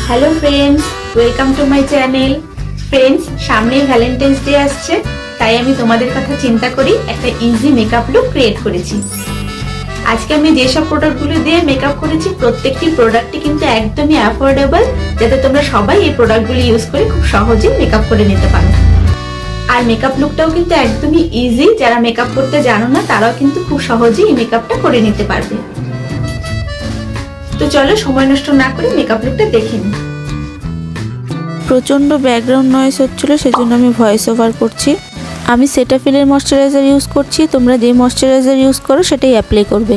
Hello friends, welcome to my channel. Friends, সামনে Valentine's day আসছে, তাই আমি তোমাদের কথা চিন্তা করি একটা ইজি মেকআপ লুক ক্রিয়েট করেছি। আজকে আমি যেসব প্রোডাক্টগুলো দিয়ে মেকআপ করেছি প্রত্যেকটি প্রোডাক্টই কিন্তু একদমই অ্যাফোর্ডেবল, যাতে তোমরা সবাই এই প্রোডাক্টগুলো ইউজ করে খুব সহজেই মেকআপ করে নিতে পারো। আর মেকআপ লুকটাও কিন্তু একদমই ইজি, যারা মেকআপ করতে জানো না তারাও কিন্তু খুব সহজেই এই মেকআপটা করে নিতে পারবে। তো চলো সময় নষ্ট না করে মেকআপ লুকটা দেখে নিই। প্রচণ্ড ব্যাকগ্রাউন্ড নয়েজ হচ্ছিল, সেজন্য আমি ভয়েস ওভার করছি। আমি সেটাফিলের ময়শ্চারাইজার ইউজ করছি, তোমরা যে ময়শ্চারাইজার ইউজ করো সেটাই অ্যাপ্লাই করবে।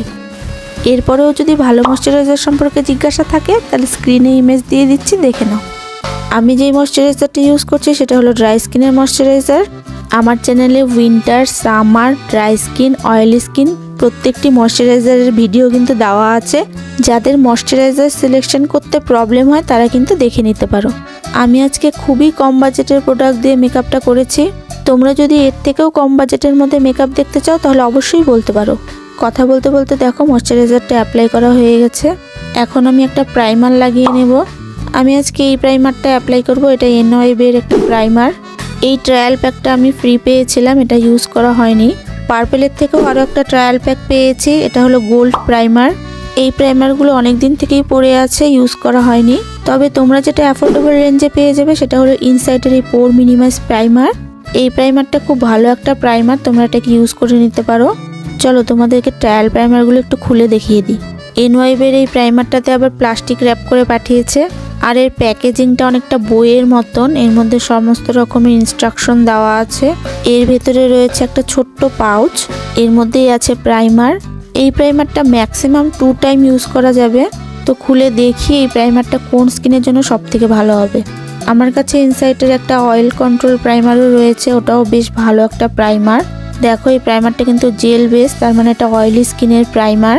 এরপরেও যদি ভালো ময়শ্চারাইজার সম্পর্কে জিজ্ঞাসা থাকে তাহলে স্ক্রিনে ইমেজ দিয়ে দিচ্ছি, দেখে নাও। আমি যেই ময়শ্চারাইজারটা ইউজ করছি সেটা হলো ড্রাই স্কিনের ময়শ্চারাইজার। আমার চ্যানেলে winter, summer, dry skin, oily skin প্রত্যেকটি ময়শ্চারাইজারের ভিডিও কিন্তু দেওয়া আছে। যাদের ময়শ্চারাইজার সিলেকশন করতে প্রবলেম হয় তারা কিন্তু দেখে নিতে পারো। আমি আজকে খুবই কম বাজেটের প্রোডাক্ট দিয়ে মেকআপটা করেছি। তোমরা যদি এর থেকেও কম বাজেটের মধ্যে মেকআপ দেখতে চাও তাহলে অবশ্যই বলতে পারো। কথা বলতে বলতে দেখো ময়শ্চারাইজারটা অ্যাপ্লাই করা হয়ে গেছে। এখন আমি একটা প্রাইমার লাগিয়ে নেব। আমি আজকে এই প্রাইমারটা অ্যাপ্লাই করব। এটা এনওয়াইবের একটা প্রাইমার। এই ট্রায়াল প্যাকটা আমি ফ্রি পেয়েছিলাম, এটা ইউজ করা হয়নি। পার্পেলের থেকেও আরও একটা ট্রায়াল প্যাক পেয়েছি, এটা হলো গোল্ড প্রাইমার। এই প্রাইমারগুলো অনেক দিন থেকেই পড়ে আছে, ইউজ করা হয়নি। তবে তোমরা যেটা অ্যাফোর্ডেবল রেঞ্জে পেয়ে যাবে সেটা হলো ইনসাইটের এই পোর মিনিমাইজ প্রাইমার। এই প্রাইমারটা খুব ভালো একটা প্রাইমার, তোমরা এটাকে ইউজ করে নিতে পারো। চলো তোমাদেরকে ট্রায়াল প্রাইমারগুলো একটু খুলে দেখিয়ে দিই। এনওয়াইবের এই প্রাইমারটাতে আবার প্লাস্টিক র্যাপ করে পাঠিয়েছে, আর এর প্যাকেজিংটা অনেকটা বইয়ের মতন। এর মধ্যে সমস্ত রকমের ইনস্ট্রাকশন দেওয়া আছে। এর ভেতরে রয়েছে একটা ছোট্ট পাউচ, এর মধ্যেই আছে প্রাইমার। এই প্রাইমারটা ম্যাক্সিমাম 2 টাইম ইউজ করা যাবে। তো খুলে দেখি এই প্রাইমারটা কোন স্কিনের জন্য সব থেকে ভালো হবে। আমার কাছে ইনসাইটের একটা অয়েল কন্ট্রোল প্রাইমারও রয়েছে, ওটাও বেশ ভালো একটা প্রাইমার। দেখো এই প্রাইমারটা কিন্তু জেল বেস, তার মানে এটা অয়েলি স্কিনের প্রাইমার।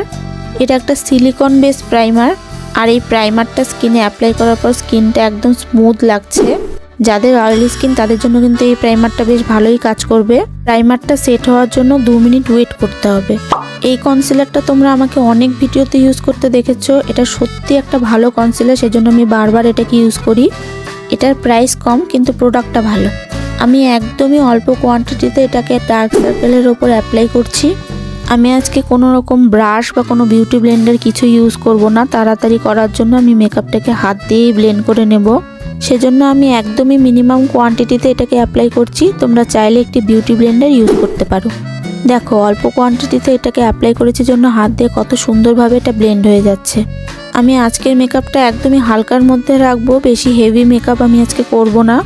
এটা একটা সিলিকন বেস প্রাইমার। আর এই প্রাইমারটা স্কিনে অ্যাপ্লাই করার পর স্কিনটা একদম স্মুথ লাগছে। যাদের অয়েলি স্কিন তাদের জন্য কিন্তু এই প্রাইমারটা বেশ ভালোই কাজ করবে। প্রাইমারটা সেট হওয়ার জন্য 2 মিনিট ওয়েট করতে হবে। এই কনসিলারটা তোমরা আমাকে অনেক ভিডিওতে ইউজ করতে দেখেছো। এটা সত্যি একটা ভালো কনসিলার, সেজন্য আমি বারবার এটাকে ইউজ করি। এটার প্রাইস কম কিন্তু প্রোডাক্টটা ভালো। আমি একদমই অল্প কোয়ান্টিটিতে এটাকে ডার্ক সার্কেলের ওপর অ্যাপ্লাই করছি। আমি আজকে কোনো রকম ব্রাশ বা কোনো বিউটি ব্লেন্ডার কিছু ইউজ করব না। তাড়াতাড়ি করার জন্য আমি মেকআপটাকে হাত দিয়েই ব্লেন্ড করে নেব। সেজন্য আমি একদমই মিনিমাম কোয়ান্টিটিতে এটাকে অ্যাপ্লাই করছি। তোমরা চাইলে একটি বিউটি ব্লেন্ডার ইউজ করতে পারো। দেখো অল্প কোয়ান্টিটিতে এটাকে অ্যাপ্লাই করেছি জন্য হাত দিয়ে কত সুন্দরভাবে এটা ব্লেন্ড হয়ে যাচ্ছে। আমি আজকের মেকআপটা একদমই হালকার মধ্যে রাখবো, বেশি হেভি মেকআপ আমি আজকে করব না।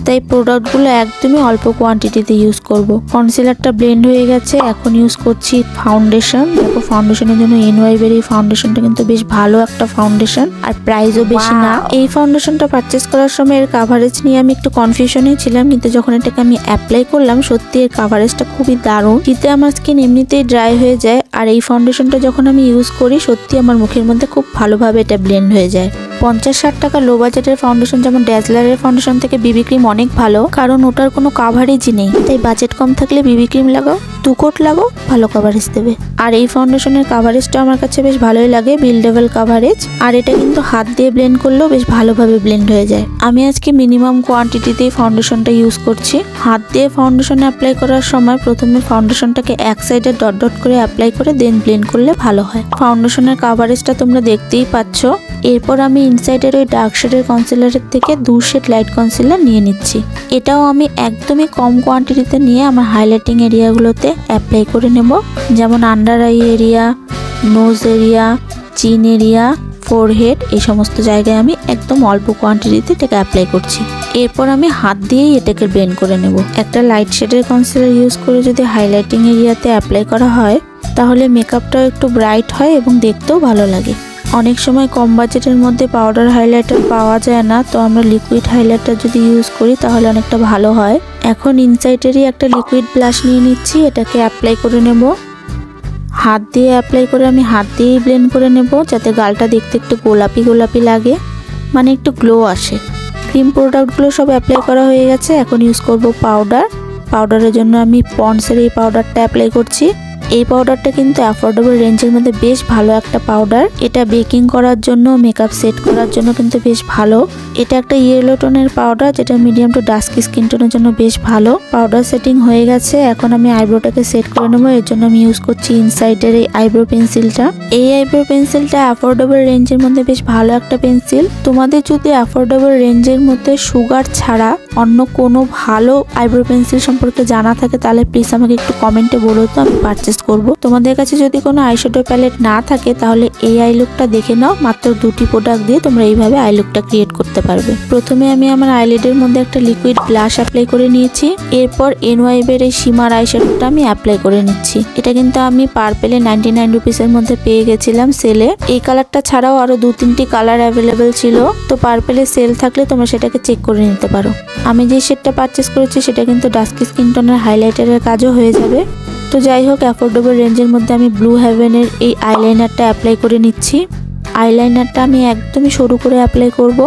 তাই প্রোডাক্টগুলো একদমই অল্প কোয়ান্টিটিতে ইউজ করব। কনসিলারটা ব্লেন্ড হয়ে গেছে, এখন ইউজ করছি ফাউন্ডেশন। দেখো ফাউন্ডেশনের জন্য এনওয়াইবের এই ফাউন্ডেশনটা কিন্তু বেশ ভালো একটা ফাউন্ডেশন, আর প্রাইসও বেশি না। এই ফাউন্ডেশনটা পারচেস করার সময় এর কাভারেজ নিয়ে আমি একটু কনফিউশনেই ছিলাম, কিন্তু যখন এটাকে আমি অ্যাপ্লাই করলাম সত্যি এর কাভারেজটা খুবই দারুণ। শীতে আমার স্কিন এমনিতেই ড্রাই হয়ে যায়, আর এই ফাউন্ডেশনটা যখন আমি ইউজ করি সত্যি আমার মুখের মধ্যে খুব ভালোভাবে এটা ব্লেন্ড হয়ে যায়। 50-60 টাকা লো বাজেটের ফাউন্ডেশন যেমন ড্যাজলারের ফাউন্ডেশন থেকে বিবি ক্রিম অনেক ভালো, কারণ ওটার কোনো কাভারেজই নেই। তাই বাজেট কম থাকলে বিবি ক্রিম লাগাও, 2 কোট লাগাও, ভালো কাভারেজ দেবে। আর এই ফাউন্ডেশনের কাভারেজটা আমার কাছে বেশ ভালোই লাগে, বিল্ডেবল কাভারেজ। আর এটা কিন্তু হাত দিয়ে ব্লেন্ড করলেও বেশ ভালোভাবে ব্লেন্ড হয়ে যায়। আমি আজকে মিনিমাম কোয়ান্টিটিতেই ফাউন্ডেশনটা ইউজ করছি। হাত দিয়ে ফাউন্ডেশন অ্যাপ্লাই করার সময় প্রথমে ফাউন্ডেশনটাকে এক সাইডে ডট ডট করে অ্যাপ্লাই করে দেন ব্লেন্ড করলে ভালো হয়। ফাউন্ডেশনের কাভারেজটা তোমরা দেখতেই পাচ্ছ। এরপর আমি ইনসাইডের ওই ডার্ক শেডের কনসিলারের থেকে 2 শেড লাইট কনসিলার নিয়ে নিচ্ছি। এটাও আমি একদমই কম কোয়ান্টিটিতে নিয়ে আমার হাইলাইটিং এরিয়াগুলোতে অ্যাপ্লাই করে নেব, যেমন under eye area, nose area, chin area, forehead, এই সমস্ত জায়গায় আমি একদম অল্প কোয়ান্টিটিতে এটাকে অ্যাপ্লাই করছি। এরপর আমি হাত দিয়েই এটাকে ব্লেন্ড করে নেব। একটা লাইট শেডের কনসিলার ইউজ করে যদি হাইলাইটিং এরিয়াতে অ্যাপ্লাই করা হয় তাহলে মেকআপটাও একটু ব্রাইট হয় এবং দেখতেও ভালো লাগে। অনেক সময় কম বাজেটের মধ্যে পাউডার হাইলাইটার পাওয়া যায় না, তো আমরা লিকুইড হাইলাইটার যদি ইউজ করি তাহলে অনেকটা ভালো হয়। এখন ইনসাইটেরই একটা লিকুইড ব্লাশ নিয়ে নিচ্ছি, এটাকে অ্যাপ্লাই করে নেব। হাত দিয়ে অ্যাপ্লাই করে আমি হাত দিয়েই ব্লেন্ড করে নেব, যাতে গালটা দেখতে একটু গোলাপি গোলাপি লাগে, মানে একটু গ্লো আসে। ক্রিম প্রোডাক্টগুলো সব অ্যাপ্লাই করা হয়ে গেছে। এখন ইউজ করব পাউডার। পাউডারের জন্য আমি পন্ডসের এই পাউডারটা অ্যাপ্লাই করছি। এই পাউডারটা কিন্তু অ্যাফোর্ডেবল রেঞ্জের মধ্যে বেশ ভালো একটা পাউডার। এটা বেকিং করার জন্য, মেকআপ সেট করার জন্য কিন্তু বেশ ভালো। এটা একটা ইয়েলো টোনের পাউডার, যেটা মিডিয়াম টু ডাস্কি স্কিন টোনের জন্য বেশ ভালো। পাউডার সেটিং হয়ে গেছে, এখন আমি আইব্রোটাকে সেট করে নেবো। এর জন্য আমি ইউজ করছি ইনসাইডের এই আইব্রো পেন্সিলটা। এই আইব্রো পেন্সিলটা অ্যাফোর্ডেবল রেঞ্জের মধ্যে বেশ ভালো একটা পেন্সিল। তোমাদের যদি অ্যাফোর্ডেবল রেঞ্জের মধ্যে সুগার ছাড়া অন্য কোনো ভালো আইব্রো পেন্সিল সম্পর্কে জানা থাকে তাহলে প্লিজ আমাকে একটু কমেন্টে বলো, তো আমি পারচেস করব। তোমাদের কাছে যদি কোনো আইশ্যাডো প্যালেট না থাকে তাহলে এই আই লুকটা দেখে নাও। মাত্র 2টি প্রোডাক্ট দিয়ে তোমরা এইভাবে আই লুকটা ক্রিয়েট করতে পারবে। প্রথমে আমি আমার আইলিডের মধ্যে একটা লিকুইড ব্লাশ অ্যাপ্লাই করে নিয়েছি। এরপর এনওয়াইবের এই শিমার আইশ্যাডোটা আমি অ্যাপ্লাই করে নিচ্ছি। এটা কিন্তু আমি পার্পেলে 99 রুপিসের মধ্যে পেয়ে গেছিলাম সেলে। এই কালারটা ছাড়াও আরো 2-3টি কালার অ্যাভেলেবেল ছিল, তো পার্পেলে সেল থাকলে তোমরা সেটাকে চেক করে নিতে পারো। আমি যে শেডটা পারচেস করেছি সেটা কিন্তু ডাস্কি স্কিন টোনের হাইলাইটারের কাজও হয়ে যাবে। তো যাই হোক, অ্যাফোর্ডেবল রেঞ্জের মধ্যে আমি ব্লু হেভেনের এই আইলাইনারটা অ্যাপ্লাই করে নিচ্ছি। আইলাইনারটা আমি একদমই সরু করে অ্যাপ্লাই করব,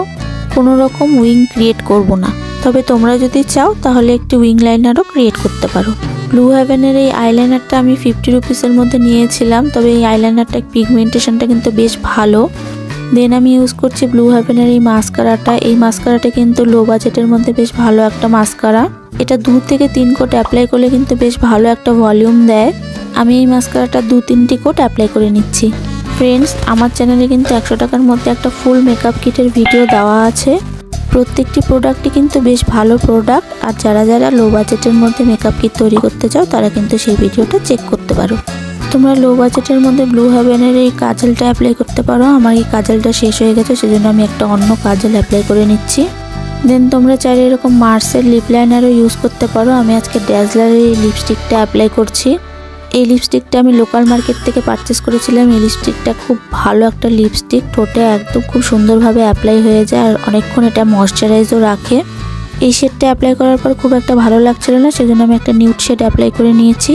কোনো রকম উইং ক্রিয়েট করব না। তবে তোমরা যদি চাও তাহলে একটি উইং লাইনারও ক্রিয়েট করতে পারো। ব্লু হেভেনের এই আইলাইনারটা আমি 50 রুপিসের মধ্যে নিয়েছিলাম, তবে এই আইলাইনারটা পিগমেন্টেশনটা কিন্তু বেশ ভালো। দেন আমি ইউজ করছি ব্লু হেভেনের এই মাস্কারাটা। এই মাস্কারাটা কিন্তু লো বাজেটের মধ্যে বেশ ভালো একটা মাস্কারা। এটা 2 থেকে 3 কোট অ্যাপ্লাই করলে কিন্তু বেশ ভালো একটা ভলিউম দেয়। আমি এই মাস্কারাটা 2-3টি কোট অ্যাপ্লাই করে নিচ্ছি। ফ্রেন্ডস, আমার চ্যানেলে কিন্তু 100 টাকার মধ্যে একটা ফুল মেকআপ কিটের ভিডিও দেওয়া আছে। প্রত্যেকটি প্রোডাক্টই কিন্তু বেশ ভালো প্রোডাক্ট। আর যারা যারা লো বাজেটের মধ্যে মেকআপ কিট তৈরি করতে চাও তারা কিন্তু সেই ভিডিওটা চেক করতে পারো। তোমরা লো বাজেটের মধ্যে ব্লু হেভেনের এই কাজলটা অ্যাপ্লাই করতে পারো। আমার এই কাজলটা শেষ হয়ে গেছে, সেজন্য আমি একটা অন্য কাজল অ্যাপ্লাই করে নিচ্ছি। দেন তোমরা চাইলে এরকম মার্সের লিপ লাইনারও ইউজ করতে পারো। আমি আজকে ড্যাজলারের এই লিপস্টিকটা অ্যাপ্লাই করছি। এই লিপস্টিকটা আমি লোকাল মার্কেট থেকে পারচেস করেছিলাম। এই লিপস্টিকটা খুব ভালো একটা লিপস্টিক, ঠোঁটে একদম খুব সুন্দরভাবে অ্যাপ্লাই হয়ে যায় আর অনেকক্ষণ এটা ময়শ্চারাইজও রাখে। এই শেডটা অ্যাপ্লাই করার পর খুব একটা ভালো লাগছিল না, সেজন্য আমি একটা নিউড শেড অ্যাপ্লাই করে নিয়েছি।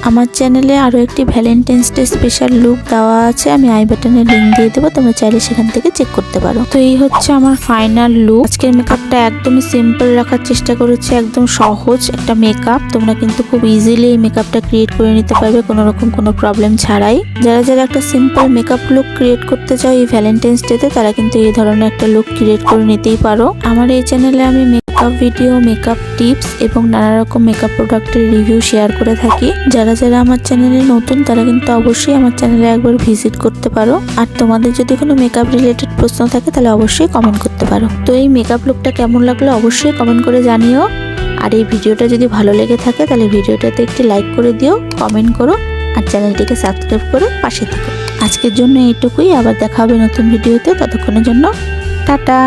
আমার চ্যানেলে আরও একটি ভ্যালেন্টাইন্স ডে স্পেশাল লুক দেওয়া আছে, আমি আই বাটনে লিঙ্ক দিয়ে দেবো, তোমরা চাইলে সেখান থেকে চেক করতে পারো। তো এই হচ্ছে আমার ফাইনাল লুক। আজকের মেকআপটা একদমই সিম্পল রাখার চেষ্টা করেছি, একদম সহজ একটা মেকআপ। তোমরা কিন্তু খুব ইজিলি এই মেকআপটা ক্রিয়েট করে নিতে পারবে কোনো রকম কোনো প্রবলেম ছাড়াই। যারা যারা একটা সিম্পল মেকআপ লুক ক্রিয়েট করতে চাও এই ভ্যালেন্টাইন্স ডেতে, তারা কিন্তু এই ধরনের একটা লুক ক্রিয়েট করে নিতেই পারো। আমার এই চ্যানেলে আমি মেকআপ ভিডিও, মেকআপ টিপস এবং নানা রকম মেকআপ প্রোডাক্টের রিভিউ শেয়ার করে থাকি। যারা যারা আমার চ্যানেলে নতুন তারা কিন্তু অবশ্যই আমার চ্যানেলে একবার ভিজিট করতে পারো। আর তোমাদের যদি কোনো মেকআপ রিলেটেড প্রশ্ন থাকে তাহলে অবশ্যই কমেন্ট করতে পারো। তো এই মেকআপ লুকটা কেমন লাগলো অবশ্যই কমেন্ট করে জানিও। আর এই ভিডিওটা যদি ভালো লেগে থাকে তাহলে ভিডিওটাতে একটি লাইক করে দিও, কমেন্ট করো আর চ্যানেলটিকে সাবস্ক্রাইব করে পাশে থেকো। আজকের জন্য এইটুকুই, আবার দেখা হবে নতুন ভিডিওতে। ততক্ষণের জন্য টাটা।